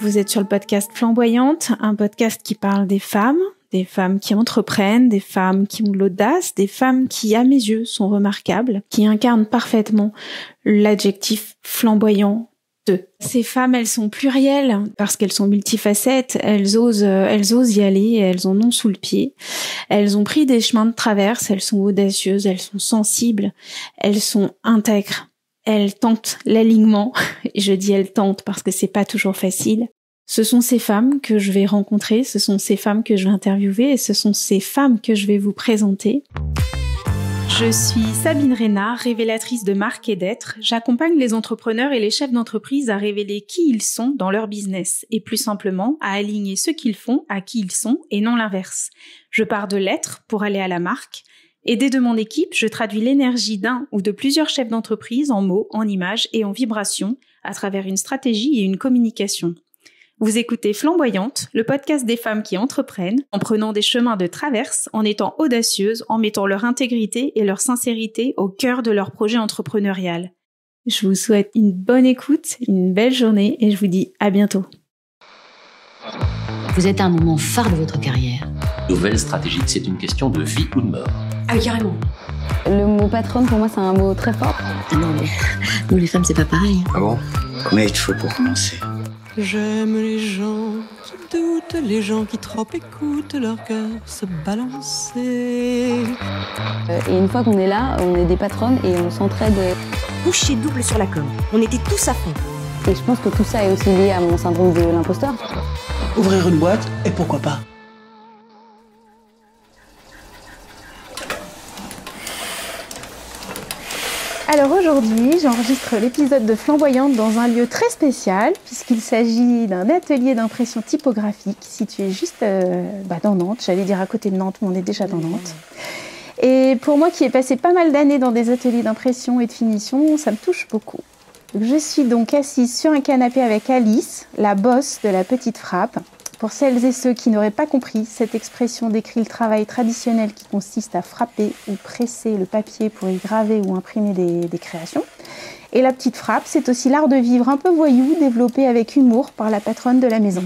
vous êtes sur le podcast Flamboyante, un podcast qui parle des femmes qui entreprennent, des femmes qui ont de l'audace, des femmes qui, à mes yeux, sont remarquables, qui incarnent parfaitement l'adjectif flamboyant d'eux. Ces femmes, elles sont plurielles parce qu'elles sont multifacettes, elles osent y aller, elles en ont sous le pied. Elles ont pris des chemins de traverse, elles sont audacieuses, elles sont sensibles, elles sont intègres. Elles tentent l'alignement, et je dis elles tentent parce que c'est pas toujours facile. Ce sont ces femmes que je vais rencontrer, ce sont ces femmes que je vais interviewer et ce sont ces femmes que je vais vous présenter. Je suis Sabine Reynard, révélatrice de marque et d'être. J'accompagne les entrepreneurs et les chefs d'entreprise à révéler qui ils sont dans leur business et plus simplement à aligner ce qu'ils font à qui ils sont et non l'inverse. Je pars de l'être pour aller à la marque. Aidée de mon équipe, je traduis l'énergie d'un ou de plusieurs chefs d'entreprise en mots, en images et en vibrations à travers une stratégie et une communication. Vous écoutez Flamboyante, le podcast des femmes qui entreprennent, en prenant des chemins de traverse, en étant audacieuses, en mettant leur intégrité et leur sincérité au cœur de leur projet entrepreneurial. Je vous souhaite une bonne écoute, une belle journée et je vous dis à bientôt. Vous êtes à un moment phare de votre carrière. Nouvelle stratégique, c'est une question de vie ou de mort. Ah oui, carrément. Le mot patronne, pour moi, c'est un mot très fort. Ah non, mais nous les femmes, c'est pas pareil. Ah bon? Combien il te faut pour commencer? J'aime les gens qui doutent, les gens qui trop écoutent leur cœur se balancer. Et une fois qu'on est là, on est des patronnes et on s'entraide. Coucher double sur la com. On était tous à fond. Et je pense que tout ça est aussi lié à mon syndrome de l'imposteur. Ouvrir une boîte, et pourquoi pas? Alors aujourd'hui, j'enregistre l'épisode de Flamboyante dans un lieu très spécial puisqu'il s'agit d'un atelier d'impression typographique situé juste dans Nantes. J'allais dire à côté de Nantes, mais on est déjà dans Nantes. Et pour moi qui ai passé pas mal d'années dans des ateliers d'impression et de finition, ça me touche beaucoup. Je suis donc assise sur un canapé avec Alice, la boss de la petite frappe. Pour celles et ceux qui n'auraient pas compris, cette expression décrit le travail traditionnel qui consiste à frapper ou presser le papier pour y graver ou imprimer des créations. Et la petite frappe, c'est aussi l'art de vivre un peu voyou, développé avec humour par la patronne de la maison.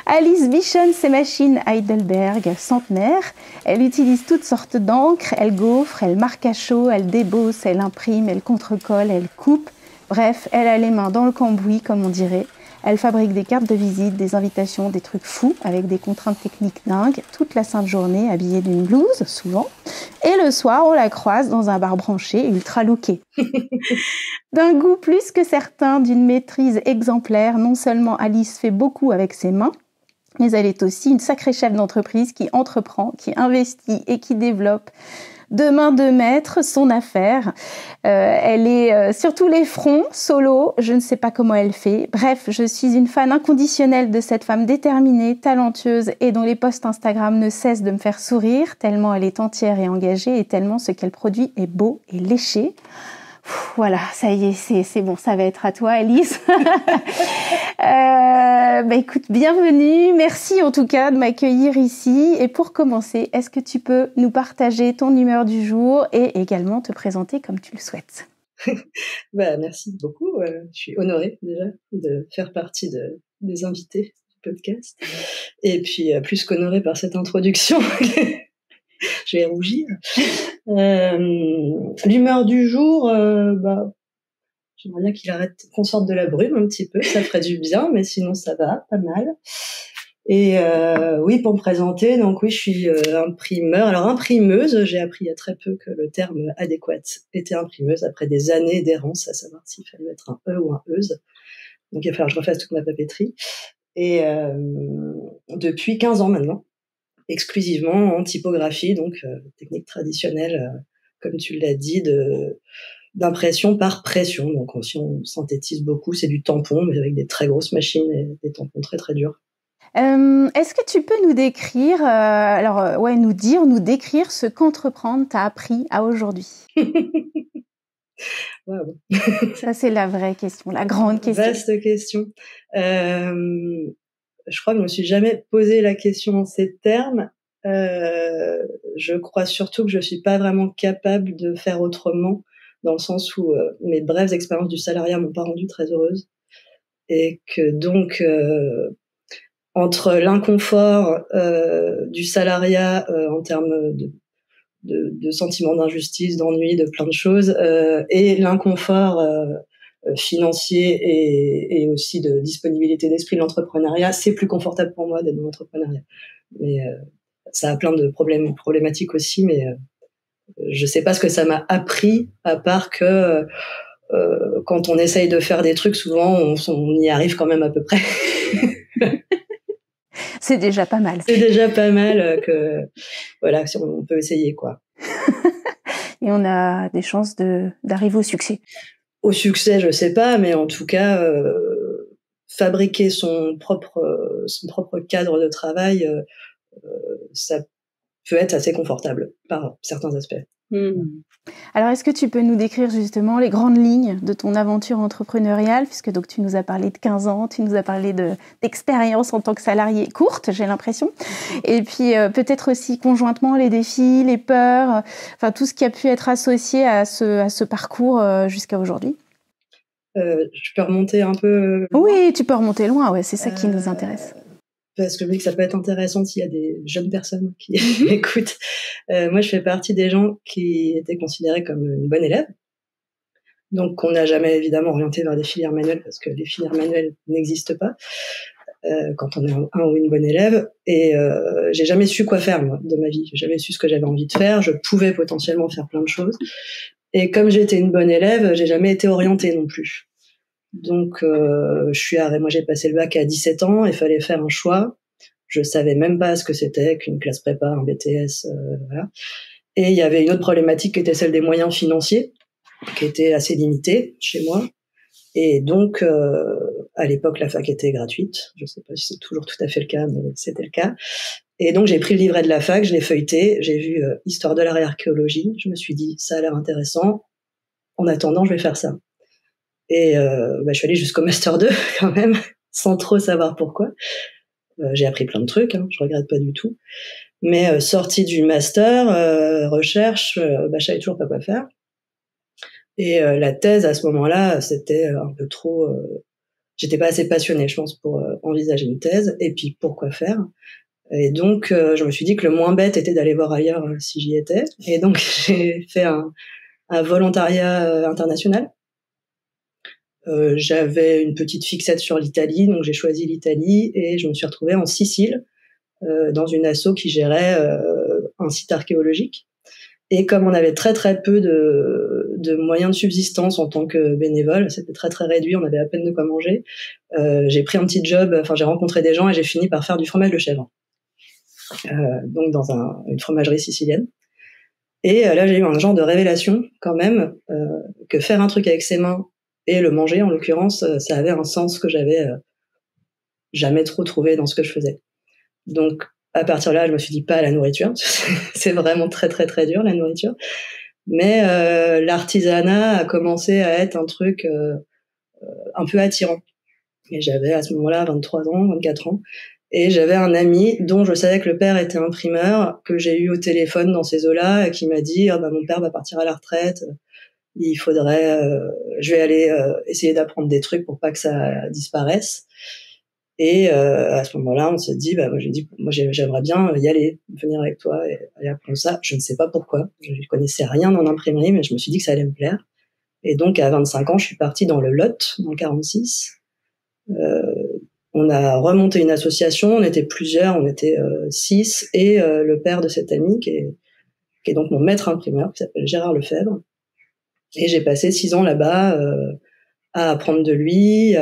Alice bichonne ses machines Heidelberg centenaires. Elle utilise toutes sortes d'encre, elle gaufre, elle marque à chaud, elle débosse, elle imprime, elle contrecolle, elle coupe. Bref, elle a les mains dans le cambouis, comme on dirait. Elle fabrique des cartes de visite, des invitations, des trucs fous avec des contraintes techniques dingues, toute la sainte journée habillée d'une blouse, souvent. Et le soir, on la croise dans un bar branché ultra looké. D'un goût plus que certain, d'une maîtrise exemplaire, non seulement Alice fait beaucoup avec ses mains, mais elle est aussi une sacrée chef d'entreprise qui entreprend, qui investit et qui développe de main de maître son affaire. Elle est sur tous les fronts, solo, je ne sais pas comment elle fait. Bref, je suis une fan inconditionnelle de cette femme déterminée, talentueuse et dont les posts Instagram ne cessent de me faire sourire, tellement elle est entière et engagée et tellement ce qu'elle produit est beau et léché. Voilà, ça y est, c'est bon, ça va être à toi, Alice. Écoute, bienvenue. Merci en tout cas de m'accueillir ici. Et pour commencer, est-ce que tu peux nous partager ton humeur du jour et également te présenter comme tu le souhaites? Merci beaucoup. Je suis honorée déjà de faire partie des invités du podcast. Et puis, plus qu'honorée par cette introduction. Je vais rougir. L'humeur du jour, j'aimerais bien qu'il arrête, qu'on sorte de la brume un petit peu, ça ferait du bien, mais sinon ça va, pas mal. Et oui, pour me présenter, donc oui, je suis imprimeur. Alors imprimeuse, j'ai appris il y a très peu que le terme adéquat était imprimeuse après des années d'errance, à savoir s'il fallait mettre un E ou un Euse. Donc il va falloir que je refasse toute ma papeterie. Et depuis 15 ans maintenant, exclusivement en typographie, donc technique traditionnelle, comme tu l'as dit, d'impression par pression. Donc si on synthétise beaucoup, c'est du tampon, mais avec des très grosses machines et des tampons très très durs. Est-ce que tu peux nous décrire, nous décrire ce qu'entreprendre t'a appris à aujourd'hui? Wow. Ça, c'est la vraie question, la grande question. Vaste question. Je crois que je me suis jamais posé la question en ces termes. Je crois surtout que je suis pas vraiment capable de faire autrement, dans le sens où mes brèves expériences du salariat m'ont pas rendue très heureuse. et que donc entre l'inconfort du salariat en termes de sentiment d'injustice, d'ennui, de plein de choses, et l'inconfort financier et aussi de disponibilité d'esprit de l'entrepreneuriat, c'est plus confortable pour moi d'être dans l'entrepreneuriat. Mais ça a plein de problématiques aussi, mais je sais pas ce que ça m'a appris, à part que quand on essaye de faire des trucs, souvent on y arrive quand même à peu près. C'est déjà pas mal. C'est déjà pas mal que voilà, si on peut essayer quoi. Et on a des chances d'arriver au succès. Au succès, je sais pas, mais en tout cas, fabriquer son propre cadre de travail, ça peut être assez confortable par certains aspects. Alors, est-ce que tu peux nous décrire justement les grandes lignes de ton aventure entrepreneuriale, puisque donc tu nous as parlé de 15 ans, tu nous as parlé d'expérience en tant que salarié courte, j'ai l'impression, et puis peut-être aussi conjointement les défis, les peurs, enfin tout ce qui a pu être associé à ce parcours jusqu'à aujourd'hui. Je peux remonter un peu. Oui, tu peux remonter loin, ouais, c'est ça qui nous intéresse. Parce que je me dis que ça peut être intéressant s'il y a des jeunes personnes qui écoutent. Moi, je fais partie des gens qui étaient considérés comme une bonne élève. Donc, qu'on n'a jamais évidemment orienté vers des filières manuelles parce que les filières manuelles n'existent pas quand on est un ou une bonne élève. Et j'ai jamais su quoi faire, moi, de ma vie. J'ai jamais su ce que j'avais envie de faire. Je pouvais potentiellement faire plein de choses. Et comme j'étais une bonne élève, j'ai jamais été orientée non plus. Donc, moi, j'ai passé le bac à 17 ans, il fallait faire un choix. Je savais même pas ce que c'était qu'une classe prépa, un BTS, voilà. Et il y avait une autre problématique qui était celle des moyens financiers, qui était assez limitée chez moi. Et donc, à l'époque, la fac était gratuite. Je sais pas si c'est toujours tout à fait le cas, mais c'était le cas. Et donc, j'ai pris le livret de la fac, je l'ai feuilleté, j'ai vu Histoire de l'art et archéologie. Je me suis dit, ça a l'air intéressant. En attendant, je vais faire ça. Et je suis allée jusqu'au Master 2 quand même, sans trop savoir pourquoi. J'ai appris plein de trucs, je regrette pas du tout. Mais sortie du Master, recherche, je savais toujours pas quoi faire. Et la thèse, à ce moment-là, c'était un peu trop... j'étais pas assez passionnée, je pense, pour envisager une thèse. Et puis, pourquoi faire ? Et donc, je me suis dit que le moins bête était d'aller voir ailleurs si j'y étais. Et donc, j'ai fait un volontariat international. J'avais une petite fixette sur l'Italie, donc j'ai choisi l'Italie et je me suis retrouvée en Sicile dans une asso qui gérait un site archéologique. Et comme on avait très très peu de moyens de subsistance en tant que bénévole, c'était très très réduit, on avait à peine de quoi manger. J'ai pris un petit job, j'ai rencontré des gens et j'ai fini par faire du fromage de chèvre, donc dans une fromagerie sicilienne. Et là j'ai eu un genre de révélation quand même que faire un truc avec ses mains et le manger, en l'occurrence, ça avait un sens que j'avais jamais trop trouvé dans ce que je faisais. Donc, à partir de là, je me suis dit pas la nourriture. C'est vraiment très, très, très dur, la nourriture. Mais l'artisanat a commencé à être un truc un peu attirant. Et j'avais à ce moment-là 23 ans, 24 ans. Et j'avais un ami dont je savais que le père était imprimeur, que j'ai eu au téléphone dans ces eaux-là, et qui m'a dit mon père va partir à la retraite. Il faudrait, je vais aller essayer d'apprendre des trucs pour pas que ça disparaisse. Et à ce moment-là, on s'est dit, moi j'aimerais bien y aller, venir avec toi et aller apprendre ça. Je ne sais pas pourquoi, je ne connaissais rien en imprimerie, mais je me suis dit que ça allait me plaire. Et donc à 25 ans, je suis partie dans le Lot, dans le 46. On a remonté une association, on était plusieurs, on était 6, et le père de cet ami qui est donc mon maître imprimeur, qui s'appelle Gérard Lefebvre. Et j'ai passé 6 ans là-bas à apprendre de lui et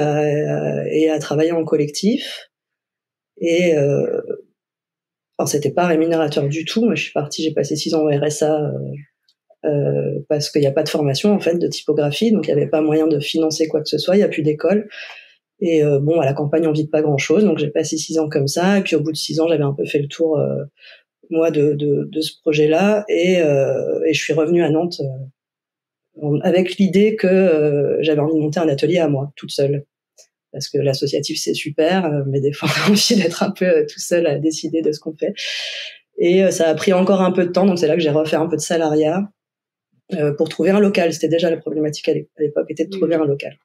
à travailler en collectif. Et alors c'était pas rémunérateur du tout. Moi, j'ai passé 6 ans au RSA parce qu'il n'y a pas de formation en fait de typographie, donc il n'y avait pas moyen de financer quoi que ce soit. Il n'y a plus d'école. Et à la campagne, on vit pas grand-chose, donc j'ai passé 6 ans comme ça. Et puis au bout de 6 ans, j'avais un peu fait le tour moi de ce projet-là, et je suis revenue à Nantes. Avec l'idée que j'avais envie de monter un atelier à moi, toute seule. Parce que l'associatif, c'est super, mais des fois, on a envie d'être un peu tout seul à décider de ce qu'on fait. Et ça a pris encore un peu de temps, donc c'est là que j'ai refait un peu de salariat pour trouver un local. C'était déjà la problématique à l'époque, était de trouver un local.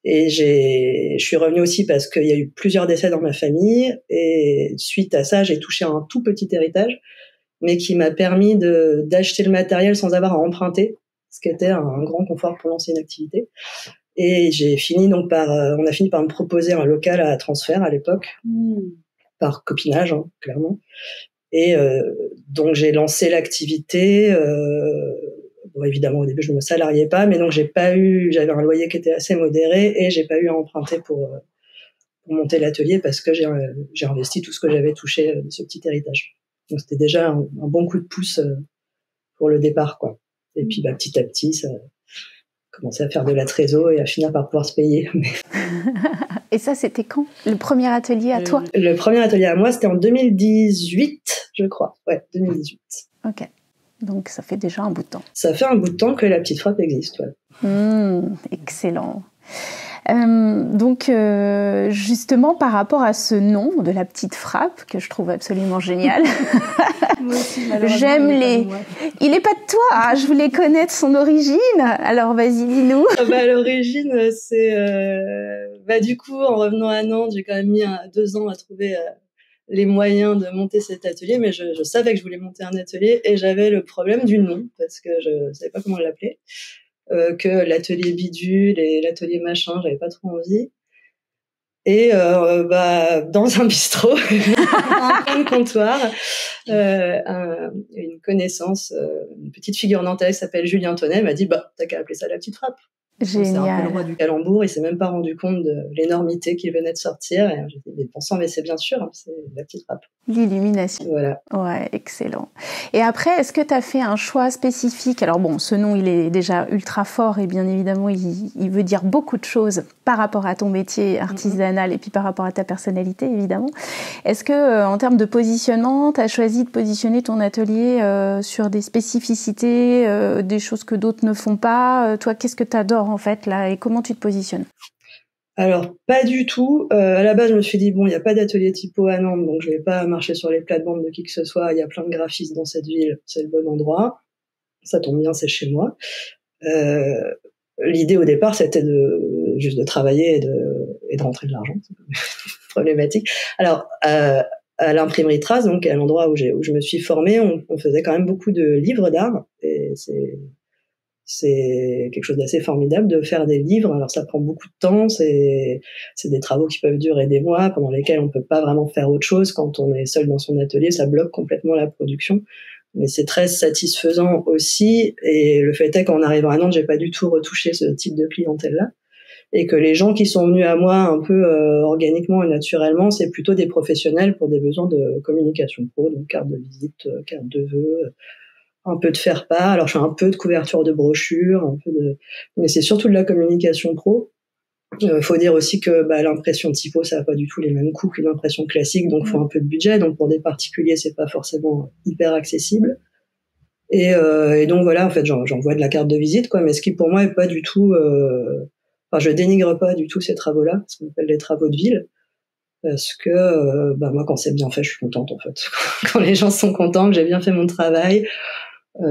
Et je suis revenue aussi parce qu'il y a eu plusieurs décès dans ma famille. Et suite à ça, j'ai touché un tout petit héritage, mais qui m'a permis d'acheter le matériel sans avoir à emprunter, ce qui était un grand confort pour lancer une activité. Et on a fini par me proposer un local à transfert à l'époque, par copinage, hein, clairement. Et donc j'ai lancé l'activité. Bon, évidemment, au début, je ne me salariais pas, mais donc j'avais un loyer qui était assez modéré et j'ai pas eu à emprunter pour monter l'atelier parce que j'ai investi tout ce que j'avais touché de ce petit héritage. Donc c'était déjà un bon coup de pouce pour le départ, quoi. Et puis petit à petit, ça a commencé à faire de la trésor et à finir par pouvoir se payer. Et ça, c'était quand? Le premier atelier à toi? Le premier atelier à moi, c'était en 2018, je crois. Ouais, 2018. Ok. Donc, ça fait déjà un bout de temps. Ça fait un bout de temps que la petite frappe existe, ouais. Excellent. Donc, justement, par rapport à ce nom de la petite frappe, que je trouve absolument génial, Moi aussi, j'aime il est pas de toi, hein, je voulais connaître son origine. Alors, vas-y, dis-nous. À l'origine, c'est... du coup, en revenant à Nantes, j'ai quand même mis 2 ans à trouver les moyens de monter cet atelier, mais je savais que je voulais monter un atelier et j'avais le problème du nom, parce que je savais pas comment l'appeler. Que l'atelier bidule et l'atelier machin, j'avais pas trop envie. Et dans un bistrot, un coin de comptoir, une connaissance, une petite figure nantaise qui s'appelle Julien Tonnet m'a dit t'as qu'à appeler ça la petite frappe. Génial. C'est un peu le roi du calembour, il s'est même pas rendu compte de l'énormité qui venait de sortir. Et j'ai dit, mais c'est bien sûr, hein, c'est la petite frappe. L'illumination. Voilà. Ouais, excellent. Et après, est-ce que tu as fait un choix spécifique? Alors bon, ce nom, il est déjà ultra fort et bien évidemment, il veut dire beaucoup de choses par rapport à ton métier artisanal et puis par rapport à ta personnalité, évidemment. Est-ce que, en termes de positionnement, tu as choisi de positionner ton atelier sur des spécificités, des choses que d'autres ne font pas? Toi, qu'est-ce que tu adores en fait là et comment tu te positionnes? Alors, pas du tout. À la base, je me suis dit, il n'y a pas d'atelier typo à Nantes, donc je vais pas marcher sur les plates-bandes de qui que ce soit. Il y a plein de graphistes dans cette ville, c'est le bon endroit. Ça tombe bien, c'est chez moi. L'idée au départ, c'était juste de travailler et de rentrer de l'argent. C'est problématique. Alors, à l'imprimerie Trace, donc à l'endroit où je me suis formée, on faisait quand même beaucoup de livres d'art, et c'est quelque chose d'assez formidable de faire des livres. Alors ça prend beaucoup de temps, c'est des travaux qui peuvent durer des mois, pendant lesquels on peut pas vraiment faire autre chose. Quand on est seul dans son atelier, ça bloque complètement la production. Mais c'est très satisfaisant aussi. Et le fait est qu'en arrivant à Nantes, j'ai pas du tout retouché ce type de clientèle-là. Et que les gens qui sont venus à moi un peu organiquement et naturellement, c'est plutôt des professionnels pour des besoins de communication pro, donc carte de visite, carte de vœux, un peu de faire-part. Alors, je fais un peu de couverture de brochures, mais c'est surtout de la communication pro. Faut dire aussi que l'impression typo, ça n'a pas du tout les mêmes coûts qu'une impression classique, donc faut un peu de budget. Donc, pour des particuliers, c'est pas forcément hyper accessible. Et donc, voilà, en fait, j'envoie de la carte de visite, quoi, mais ce qui, pour moi, est pas du tout... je dénigre pas du tout ces travaux-là, ce qu'on appelle les travaux de ville. Parce que, moi, quand c'est bien fait, je suis contente, en fait. Quand les gens sont contents, que j'ai bien fait mon travail,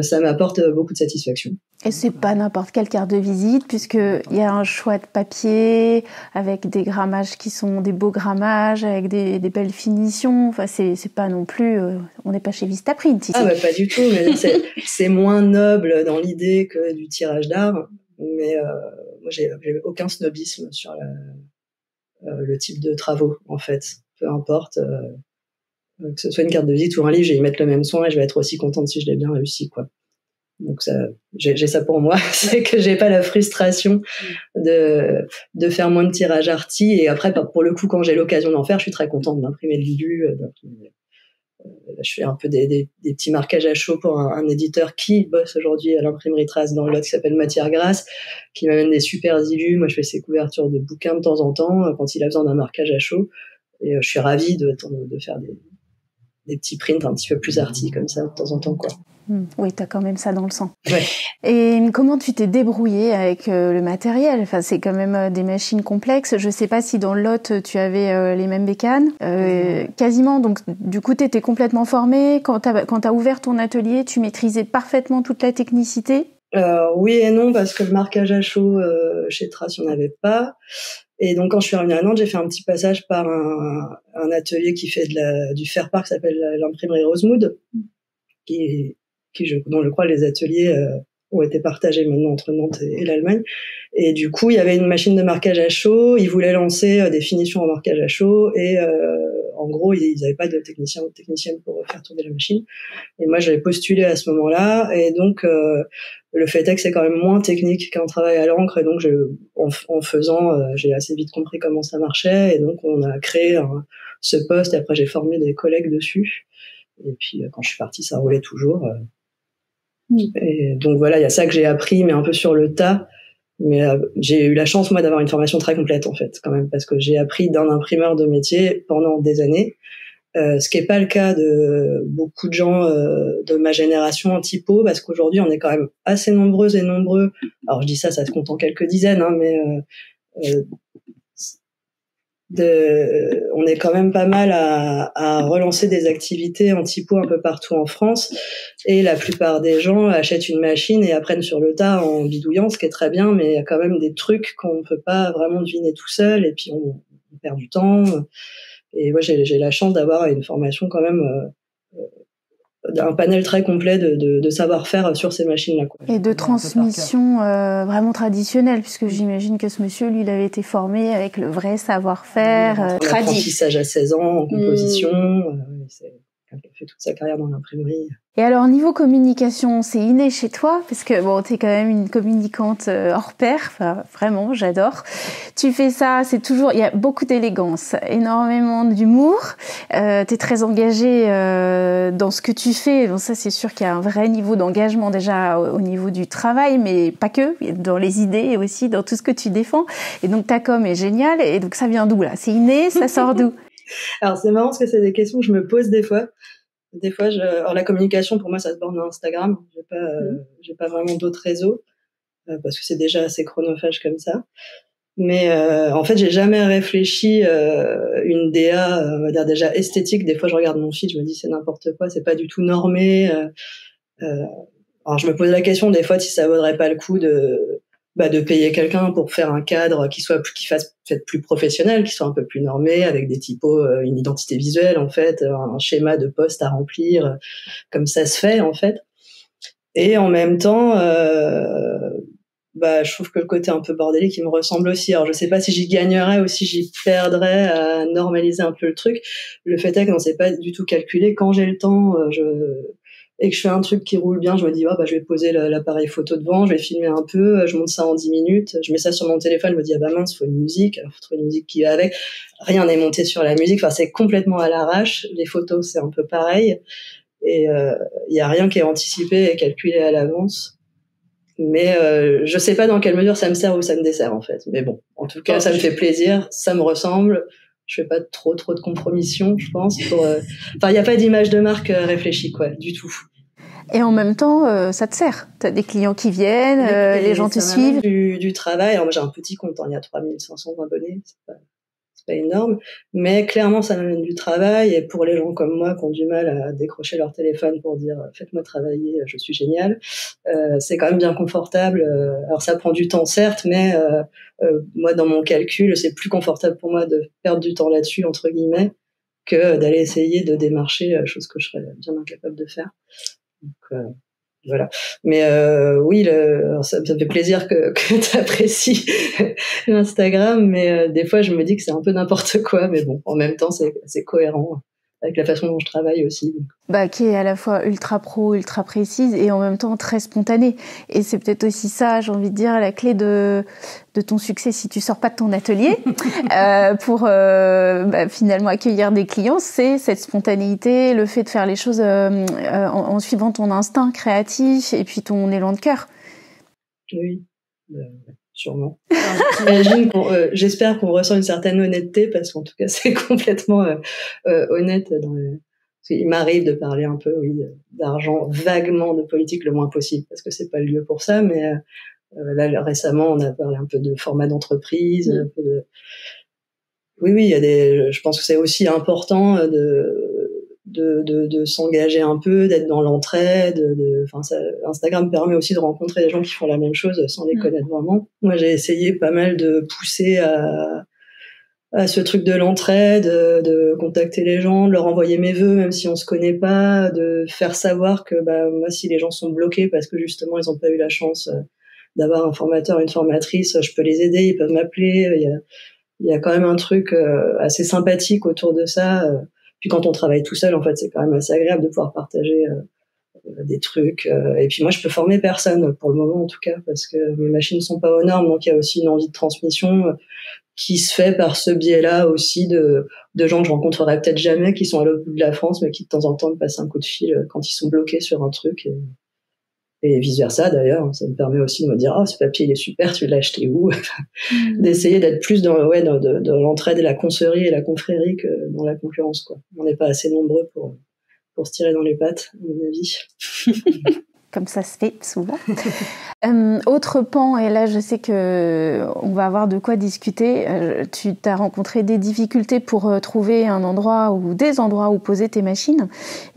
ça m'apporte beaucoup de satisfaction. Et c'est pas n'importe quelle carte de visite, puisqu'il y a un choix de papier, avec des grammages qui sont des beaux grammages, avec des belles finitions. Enfin, c'est pas non plus, on n'est pas chez Vistaprint ici. Pas du tout, mais c'est moins noble dans l'idée que du tirage d'art. Mais, moi, j'ai aucun snobisme sur le type de travaux, en fait. Peu importe, que ce soit une carte de visite ou un livre, je vais y mettre le même soin et je vais être aussi contente si je l'ai bien réussi, quoi. Donc ça, j'ai ça pour moi, c'est que j'ai pas la frustration de faire moins de tirage arty. Et après, pour le coup, quand j'ai l'occasion d'en faire, je suis très contente d'imprimer le visu. Je fais un peu des petits marquages à chaud pour un éditeur qui bosse aujourd'hui à l'imprimerie Trace dans le Lot, qui s'appelle Matière Grasse, qui m'amène des super illus. Moi, je fais ses couvertures de bouquins de temps en temps quand il a besoin d'un marquage à chaud. Et je suis ravie de faire des petits prints un petit peu plus arty comme ça de temps en temps, quoi. Oui, t'as quand même ça dans le sang. Ouais. Et comment tu t'es débrouillée avec le matériel? Enfin, c'est quand même des machines complexes. Je sais pas si dans le Lot tu avais les mêmes bécanes. Quasiment. Donc, du coup, t'étais complètement formée. Quand t'as ouvert ton atelier, tu maîtrisais parfaitement toute la technicité. Oui et non, parce que le marquage à chaud, chez Trace, il n'y en avait pas. Et donc, quand je suis revenue à Nantes, j'ai fait un petit passage par un atelier qui fait du faire-part, qui s'appelle l'imprimerie Rosemood, dont je crois les ateliers ont été partagés maintenant entre Nantes et l'Allemagne. Et du coup, il y avait une machine de marquage à chaud. Ils voulaient lancer des finitions en marquage à chaud. Et en gros, ils n'avaient pas de technicien ou de technicienne pour faire tourner la machine. Et moi, j'avais postulé à ce moment-là. Et donc, le fait est que c'est quand même moins technique qu'un travail à l'encre. Et donc, en faisant, j'ai assez vite compris comment ça marchait. Et donc, on a créé ce poste. Et après, j'ai formé des collègues dessus. Et puis, quand je suis partie, ça roulait toujours. Et donc, voilà, il y a ça que j'ai appris, mais un peu sur le tas. Mais j'ai eu la chance, moi, d'avoir une formation très complète, en fait, quand même, parce que j'ai appris d'un imprimeur de métier pendant des années. Ce qui est pas le cas de beaucoup de gens de ma génération en typo, parce qu'aujourd'hui on est quand même assez nombreuses et nombreux. Alors je dis ça se compte en quelques dizaines, hein, mais on est quand même pas mal à relancer des activités en typo un peu partout en France. Et la plupart des gens achètent une machine et apprennent sur le tas en bidouillant, ce qui est très bien, mais il y a quand même des trucs qu'on ne peut pas vraiment deviner tout seul, et puis on perd du temps. Et moi, j'ai la chance d'avoir une formation quand même, un panel très complet de savoir-faire sur ces machines-là, quoi. Et de transmission vraiment traditionnelle, puisque j'imagine que ce monsieur, lui, il avait été formé avec le vrai savoir-faire tradit. Apprentissage à 16 ans en composition. C'est quelqu'un qui a fait toute sa carrière dans l'imprimerie. Et alors, niveau communication, c'est inné chez toi, parce que bon, t'es quand même une communicante hors pair, enfin, vraiment, j'adore. Tu fais ça, c'est toujours, il y a beaucoup d'élégance, énormément d'humour, t'es très engagée dans ce que tu fais, bon, ça c'est sûr qu'il y a un vrai niveau d'engagement déjà au niveau du travail, mais pas que, dans les idées et aussi dans tout ce que tu défends, et donc ta com est géniale, et donc ça vient d'où là? C'est inné, ça sort d'où? Alors c'est marrant parce que c'est des questions que je me pose des fois. Alors la communication pour moi ça se borne à Instagram. J'ai pas vraiment d'autres réseaux parce que c'est déjà assez chronophage comme ça. Mais en fait j'ai jamais réfléchi une DA, on va dire déjà esthétique. Des fois je regarde mon feed, je me dis c'est n'importe quoi, c'est pas du tout normé. Alors je me pose la question des fois si ça vaudrait pas le coup de payer quelqu'un pour faire un cadre qui fasse peut-être plus professionnel, qui soit un peu plus normé, avec des typos, une identité visuelle, en fait, un schéma de poste à remplir, comme ça se fait, en fait. Et en même temps, je trouve que le côté un peu bordélique, il me ressemble aussi. Alors, je sais pas si j'y gagnerais ou si j'y perdrais à normaliser un peu le truc. Le fait est que non, c'est pas du tout calculé. Quand j'ai le temps, et que je fais un truc qui roule bien, je me dis, je vais poser l'appareil photo devant, je vais filmer un peu, je monte ça en 10 minutes, je mets ça sur mon téléphone, je me dis, mince, faut une musique, alors faut trouver une musique qui va avec. Rien n'est monté sur la musique, enfin, c'est complètement à l'arrache. Les photos, c'est un peu pareil. Et, y a rien qui est anticipé et calculé à l'avance. Mais, je sais pas dans quelle mesure ça me sert ou ça me dessert, en fait. Mais bon, en tout cas, ça me fait plaisir, ça me ressemble. Je fais pas trop de compromissions, je pense. Enfin, il y a pas d'image de marque réfléchie, quoi, du tout. Et en même temps, ça te sert. T'as des clients qui viennent, les gens te suivent. Du travail. Alors moi, j'ai un petit compte, il y a 3500 abonnés. C'est pas énorme. Mais clairement, ça m'amène du travail. Et pour les gens comme moi qui ont du mal à décrocher leur téléphone pour dire faites-moi travailler, je suis génial, c'est quand même bien confortable. Alors ça prend du temps, certes, mais moi, dans mon calcul, c'est plus confortable pour moi de perdre du temps là-dessus, entre guillemets, que d'aller essayer de démarcher, chose que je serais bien incapable de faire. Donc, voilà. Mais oui, ça me fait plaisir que tu apprécies l'Instagram, mais des fois je me dis que c'est un peu n'importe quoi, mais bon, en même temps c'est cohérent avec la façon dont je travaille aussi. Qui est à la fois ultra pro, ultra précise et en même temps très spontanée. Et c'est peut-être aussi ça, j'ai envie de dire, la clé de ton succès si tu sors pas de ton atelier pour finalement accueillir des clients, c'est cette spontanéité, le fait de faire les choses en suivant ton instinct créatif et puis ton élan de cœur. Oui, sûrement. J'espère qu'on ressent une certaine honnêteté parce qu'en tout cas c'est complètement honnête il m'arrive de parler un peu, oui, d'argent, vaguement de politique le moins possible, parce que c'est pas le lieu pour ça, mais là, récemment, on a parlé un peu de format d'entreprise, un peu de... Oui, il y a je pense que c'est aussi important de s'engager un peu, d'être dans l'entraide. Instagram permet aussi de rencontrer des gens qui font la même chose sans les connaître vraiment. Moi, j'ai essayé pas mal de pousser à ce truc de l'entraide, de contacter les gens, de leur envoyer mes vœux, même si on se connaît pas, de faire savoir que moi, si les gens sont bloqués parce que justement ils ont pas eu la chance d'avoir un formateur, une formatrice, je peux les aider, ils peuvent m'appeler. Il y a quand même un truc assez sympathique autour de ça. Puis quand on travaille tout seul, en fait, c'est quand même assez agréable de pouvoir partager des trucs. Et puis moi, je peux former personne pour le moment, en tout cas, parce que mes machines sont pas aux normes, donc il y a aussi une envie de transmission qui se fait par ce biais-là aussi de gens que je rencontrerai peut-être jamais, qui sont à l'autre bout de la France, mais qui de temps en temps me passent un coup de fil quand ils sont bloqués sur un truc. Et vice versa d'ailleurs, ça me permet aussi de me dire ce papier il est super, tu l'as acheté où? D'essayer d'être plus dans l'entraide et la concerie et la confrérie que dans la concurrence, quoi. On n'est pas assez nombreux pour se tirer dans les pattes, à mon avis. Comme ça se fait souvent. Autre pan, et là je sais que on va avoir de quoi discuter, tu as rencontré des difficultés pour trouver un endroit ou des endroits où poser tes machines.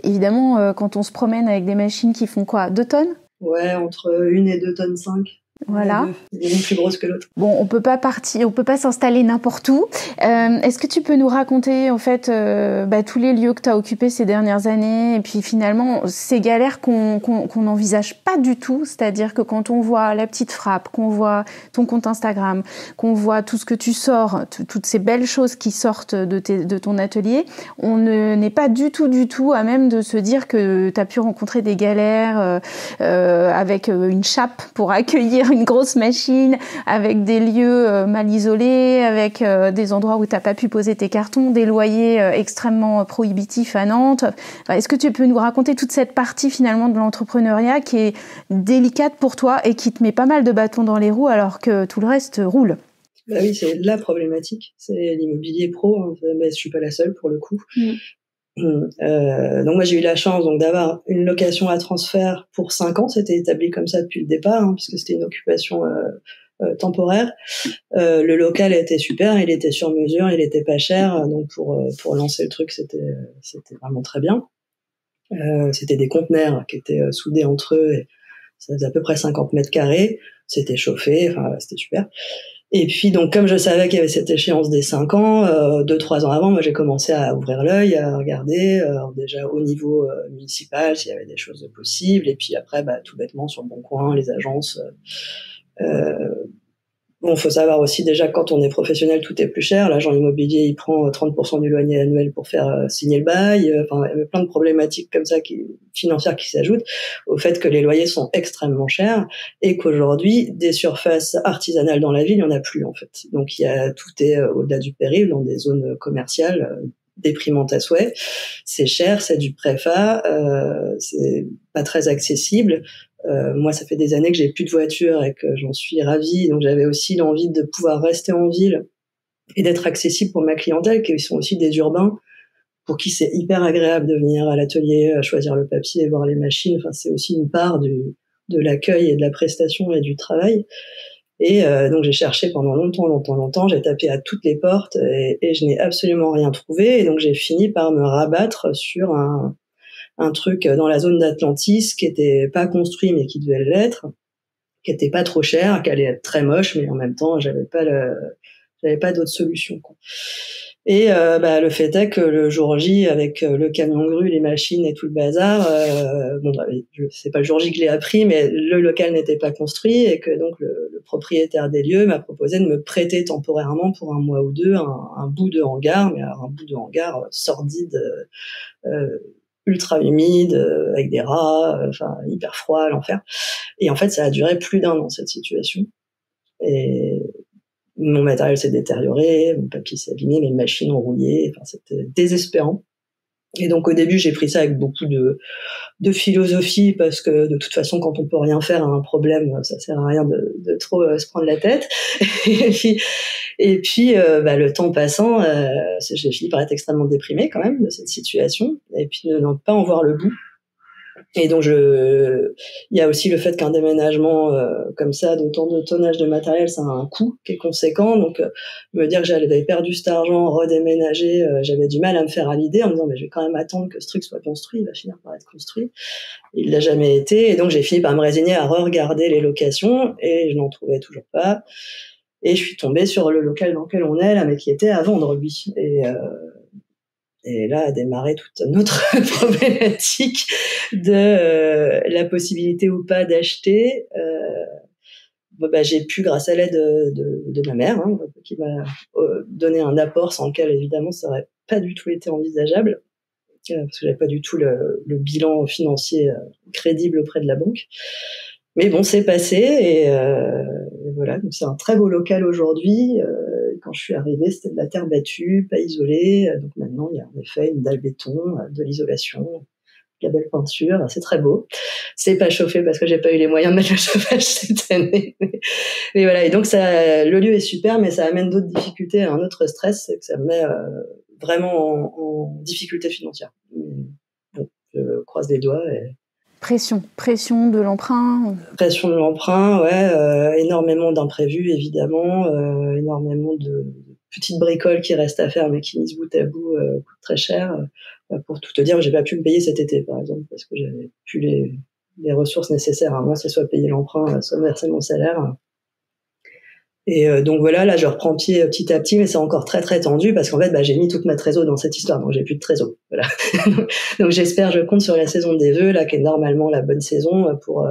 Évidemment, quand on se promène avec des machines qui font quoi, 2 tonnes? Ouais, entre 1 et 2 tonnes 5. Voilà. L'une plus grosse que l'autre. Bon, on peut pas s'installer n'importe où. Est-ce que tu peux nous raconter en fait tous les lieux que tu as occupés ces dernières années et puis finalement ces galères qu'on n'envisage pas du tout, c'est-à-dire que quand on voit la petite frappe, qu'on voit ton compte Instagram, qu'on voit tout ce que tu sors, toutes ces belles choses qui sortent de ton atelier, on n'est pas du tout à même de se dire que tu as pu rencontrer des galères avec une chape pour accueillir une grosse machine, avec des lieux mal isolés, avec des endroits où tu n'as pas pu poser tes cartons, des loyers extrêmement prohibitifs à Nantes. Enfin, est-ce que tu peux nous raconter toute cette partie finalement de l'entrepreneuriat qui est délicate pour toi et qui te met pas mal de bâtons dans les roues alors que tout le reste roule? Oui, c'est la problématique, c'est l'immobilier pro, hein. Mais je suis pas la seule pour le coup. Donc moi j'ai eu la chance d'avoir une location à transfert pour 5 ans, c'était établi comme ça depuis le départ, puisque c'était une occupation temporaire. Le local était super, il était sur mesure, il était pas cher, donc pour lancer le truc c'était vraiment très bien. C'était des conteneurs qui étaient soudés entre eux, et ça faisait à peu près 50 mètres carrés, c'était chauffé, c'était super. Et puis, donc, comme je savais qu'il y avait cette échéance des 5 ans, 2-3 ans avant, moi, j'ai commencé à ouvrir l'œil, à regarder, déjà au niveau municipal, s'il y avait des choses possibles. Et puis après, tout bêtement, sur Boncoin, les agences. Bon, faut savoir aussi déjà quand on est professionnel, tout est plus cher. L'agent immobilier, il prend 30% du loyer annuel pour faire signer le bail. Il y a plein de problématiques comme ça financières qui s'ajoutent au fait que les loyers sont extrêmement chers et qu'aujourd'hui, des surfaces artisanales dans la ville, il n'y en a plus en fait. Donc tout est au-delà du péril, dans des zones commerciales déprimantes à souhait. C'est cher, c'est du préfa, c'est pas très accessible. Moi, ça fait des années que j'ai plus de voiture et que j'en suis ravie. Donc, j'avais aussi l'envie de pouvoir rester en ville et d'être accessible pour ma clientèle, qui sont aussi des urbains, pour qui c'est hyper agréable de venir à l'atelier, choisir le papier, voir les machines. Enfin, c'est aussi une part de l'accueil et de la prestation et du travail. Et donc, j'ai cherché pendant longtemps. J'ai tapé à toutes les portes et je n'ai absolument rien trouvé. Et donc, j'ai fini par me rabattre sur un truc dans la zone d'Atlantis qui était pas construit mais qui devait l'être, qui était pas trop cher, qui allait être très moche, mais en même temps j'avais pas d'autre solution, quoi. Et le fait est que le jour J, avec le camion grue, les machines et tout le bazar, c'est pas le jour J que je l'ai appris, mais le local n'était pas construit et que donc le propriétaire des lieux m'a proposé de me prêter temporairement pour 1 mois ou 2 un bout de hangar, mais alors un bout de hangar sordide, ultra humide, avec des rats, hyper froid, l'enfer. Et en fait, ça a duré plus d'1 an, cette situation. Et mon matériel s'est détérioré, mon papier s'est abîmé, mes machines ont rouillé, c'était désespérant. Et donc, au début, j'ai pris ça avec beaucoup de philosophie, parce que de toute façon, quand on peut rien faire à un problème, ça sert à rien de trop se prendre la tête. Et puis, le temps passant, j'ai fini par être extrêmement déprimée quand même de cette situation, et puis de ne pas en voir le bout. Et donc il y a aussi le fait qu'un déménagement comme ça, d'autant de tonnage de matériel, ça a un coût qui est conséquent. Donc me dire que j'avais perdu cet argent, redéménager, j'avais du mal à me faire à l'idée en me disant mais je vais quand même attendre que ce truc soit construit, il va finir par être construit. Il l'a jamais été, et donc j'ai fini par me résigner à re-regarder les locations, et je n'en trouvais toujours pas. Et je suis tombée sur le local dans lequel on est là, mais qui était à vendre lui. Et là a démarré toute notre problématique de la possibilité ou pas d'acheter. J'ai pu, grâce à l'aide de ma mère, qui m'a donné un apport sans lequel évidemment ça aurait pas du tout été envisageable, parce que j'avais pas du tout le bilan financier crédible auprès de la banque. Mais bon, c'est passé, et voilà. Donc c'est un très beau local aujourd'hui. Quand je suis arrivée, c'était de la terre battue, pas isolée. Donc maintenant, il y a en effet une dalle béton, de l'isolation, de la belle peinture. C'est très beau. C'est pas chauffé parce que j'ai pas eu les moyens de mettre le chauffage cette année. Mais voilà. Et donc le lieu est super, mais ça amène d'autres difficultés, un autre stress, c'est que ça me met vraiment en difficulté financière. Bon, je croise les doigts. Pression de l'emprunt. Pression de l'emprunt, ouais, énormément d'imprévus évidemment, énormément de petites bricoles qui restent à faire mais qui mises bout à bout coûtent très cher. Pour tout te dire, j'ai pas pu me payer cet été par exemple parce que j'avais plus les ressources nécessaires à moi, c'est soit payer l'emprunt, soit verser mon salaire. Et donc voilà, là je reprends pied petit à petit, mais c'est encore très très tendu parce qu'en fait j'ai mis toute ma trésor dans cette histoire, donc j'ai plus de trésor. Voilà. Donc je compte sur la saison des vœux là, qui est normalement la bonne saison pour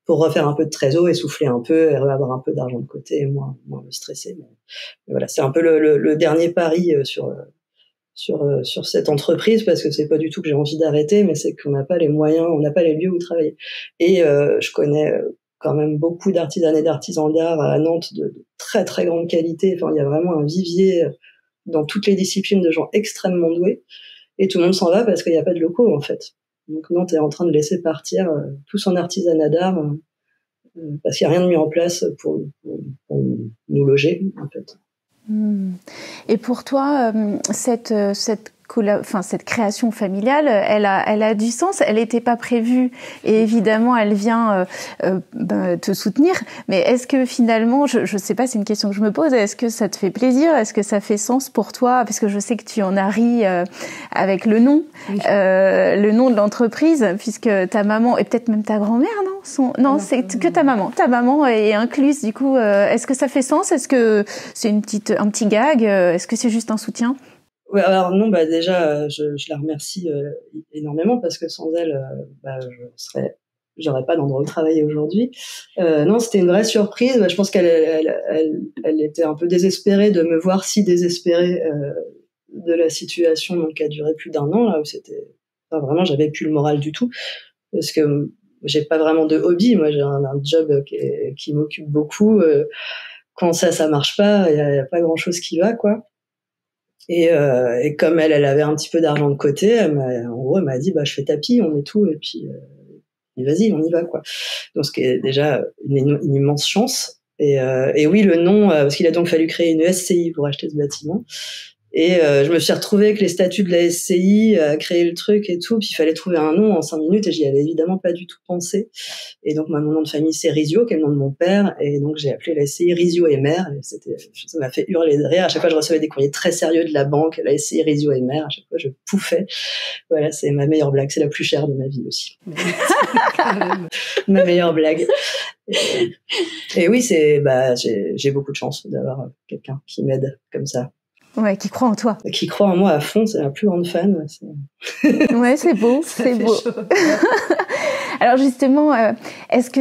refaire un peu de trésor et souffler un peu et avoir un peu d'argent de côté et moins me stresser. Mais voilà, c'est un peu le dernier pari sur cette entreprise, parce que c'est pas du tout que j'ai envie d'arrêter, mais c'est qu'on n'a pas les moyens, on n'a pas les lieux où travailler. Et je connais quand même beaucoup d'artisanes et d'artisans d'art à Nantes de très très grande qualité. Enfin, il y a vraiment un vivier dans toutes les disciplines de gens extrêmement doués, et tout le monde s'en va parce qu'il n'y a pas de locaux en fait. Donc Nantes est en train de laisser partir tout son artisanat d'art parce qu'il n'y a rien de mis en place pour nous loger en fait. Et pour toi, cette création familiale, elle a du sens. Elle n'était pas prévue, et évidemment, elle vient te soutenir. Mais est-ce que finalement, je sais pas, c'est une question que je me pose. Est-ce que ça te fait plaisir? Est-ce que ça fait sens pour toi? Parce que je sais que tu en as ri avec le nom, oui. Le nom de l'entreprise, puisque ta maman et peut-être même ta grand-mère, non, c'est que ta maman. Ta maman est incluse. Du coup, est-ce que ça fait sens? Est-ce que c'est un petit gag? Est-ce que c'est juste un soutien? Ouais, alors non, déjà, je la remercie énormément parce que sans elle, j'aurais pas d'endroit où travailler aujourd'hui. Non, c'était une vraie surprise. Je pense qu'elle était un peu désespérée de me voir si désespérée de la situation, donc qui a duré plus d'1 an là où vraiment j'avais plus le moral du tout parce que j'ai pas vraiment de hobby. Moi, j'ai un job qui m'occupe beaucoup. Quand ça marche pas, il y a pas grand chose qui va quoi. Et comme elle avait un petit peu d'argent de côté, elle m'a dit je fais tapis, on met tout et puis vas-y, on y va quoi. Donc ce qui est déjà une immense chance. Et oui, le nom, parce qu'il a donc fallu créer une SCI pour acheter ce bâtiment. Et je me suis retrouvée avec les statuts de la SCI, à créer le truc et tout, puis il fallait trouver un nom en 5 minutes et j'y avais évidemment pas du tout pensé. Et donc mon nom de famille c'est Rizio, qui est le nom de mon père, et donc j'ai appelé la SCI Rizio et Mère, et ça m'a fait hurler de rire. À chaque fois je recevais des courriers très sérieux de la banque, la SCI Rizio et Mère, à chaque fois je pouffais. Voilà, c'est ma meilleure blague, c'est la plus chère de ma vie aussi. Ma meilleure blague. Et oui, j'ai beaucoup de chance d'avoir quelqu'un qui m'aide comme ça. Ouais, qui croit en toi. Qui croit en moi à fond, c'est la plus grande fan. Ouais, c'est beau, c'est beau. Alors justement, est-ce que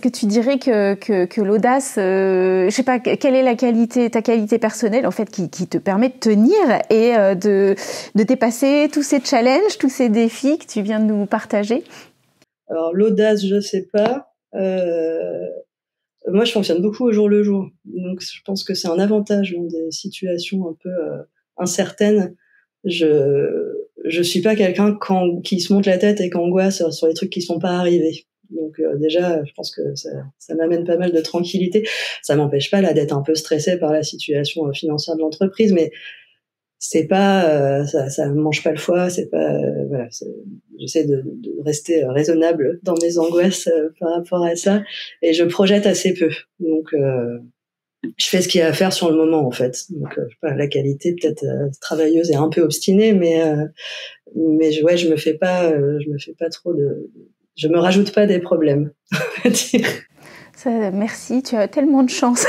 tu dirais que l'audace, je sais pas, quelle est ta qualité personnelle en fait qui te permet de tenir et de dépasser tous ces challenges, tous ces défis que tu viens de nous partager? Alors l'audace, je sais pas. Moi, je fonctionne beaucoup au jour le jour. Donc, je pense que c'est un avantage dans des situations un peu incertaines. Je suis pas quelqu'un qui se monte la tête et qu'angoisse sur les trucs qui sont pas arrivés. Donc, déjà, je pense que ça m'amène pas mal de tranquillité. Ça m'empêche pas, là, d'être un peu stressée par la situation financière de l'entreprise, mais c'est pas ça mange pas le foie, c'est pas voilà, j'essaie de rester raisonnable dans mes angoisses par rapport à ça, et je projette assez peu, donc je fais ce qu'il y a à faire sur le moment en fait. Donc je sais pas, la qualité peut-être travailleuse et un peu obstinée, mais je me fais pas trop je me rajoute pas des problèmes. Ça, merci, tu as tellement de chance.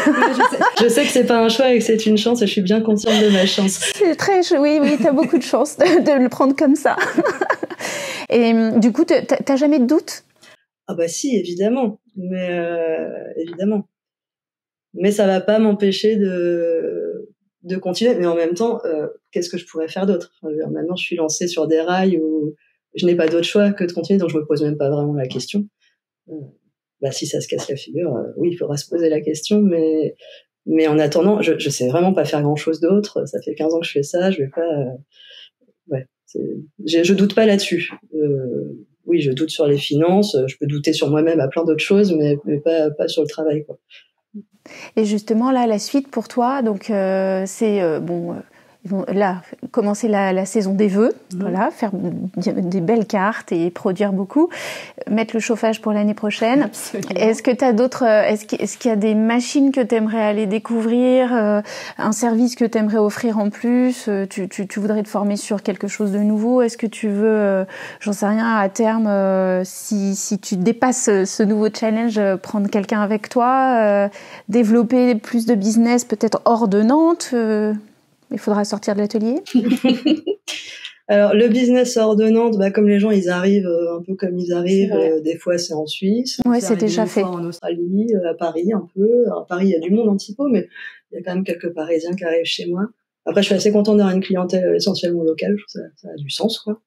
Je sais que c'est pas un choix et que c'est une chance, et je suis bien consciente de ma chance. C'est très, oui, t'as beaucoup de chance de le prendre comme ça. Et du coup, t'as jamais de doute? Ah bah si, évidemment, mais évidemment. Mais ça va pas m'empêcher de continuer. Mais en même temps, qu'est-ce que je pourrais faire d'autre? Enfin, maintenant, je suis lancée sur des rails où je n'ai pas d'autre choix que de continuer, donc je me pose même pas vraiment la question. Si ça se casse la figure, oui, il faudra se poser la question, mais en attendant, je sais vraiment pas faire grand-chose d'autre. Ça fait 15 ans que je fais ça, je vais pas... je doute pas là-dessus. Oui, je doute sur les finances, je peux douter sur moi-même à plein d'autres choses, mais pas sur le travail, quoi. Et justement, là, la suite pour toi, donc c'est ils vont là commencer la saison des vœux, voilà, faire des belles cartes et produire beaucoup, mettre le chauffage pour l'année prochaine. Absolument. Est-ce que t'as d'autres, est-ce qu'il y a des machines que t'aimerais aller découvrir, un service que t'aimerais offrir en plus, tu voudrais te former sur quelque chose de nouveau? Est-ce que tu veux, j'en sais rien, à terme, si tu dépasses ce nouveau challenge, prendre quelqu'un avec toi, développer plus de business peut-être hors de Nantes? Il faudra sortir de l'atelier. Alors, le business hors de Nantes, comme les gens, ils arrivent un peu comme ils arrivent. Des fois, c'est en Suisse. Ouais, c'est déjà fait. En Australie, à Paris, un peu. Alors, à Paris, il y a du monde en typo, mais il y a quand même quelques Parisiens qui arrivent chez moi. Après, je suis assez contente d'avoir une clientèle essentiellement locale. Je trouve ça a du sens, quoi.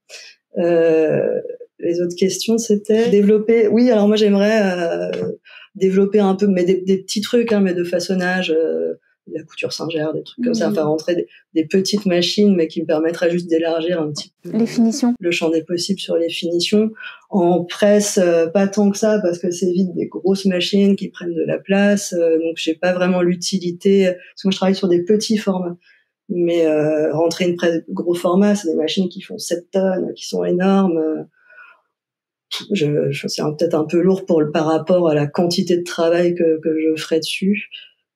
Les autres questions, c'était développer. Oui, alors moi, j'aimerais développer un peu, mais des petits trucs, mais de façonnage. La couture Singer, des trucs comme ça, enfin rentrer des petites machines, mais qui me permettraient juste d'élargir un petit peu les finitions, le champ des possibles sur les finitions. En presse, pas tant que ça, parce que c'est vite des grosses machines qui prennent de la place, donc j'ai pas vraiment l'utilité, parce que moi je travaille sur des petits formats, mais rentrer une presse gros format, c'est des machines qui font 7 tonnes, qui sont énormes. C'est peut-être un peu lourd par rapport à la quantité de travail que je ferai dessus.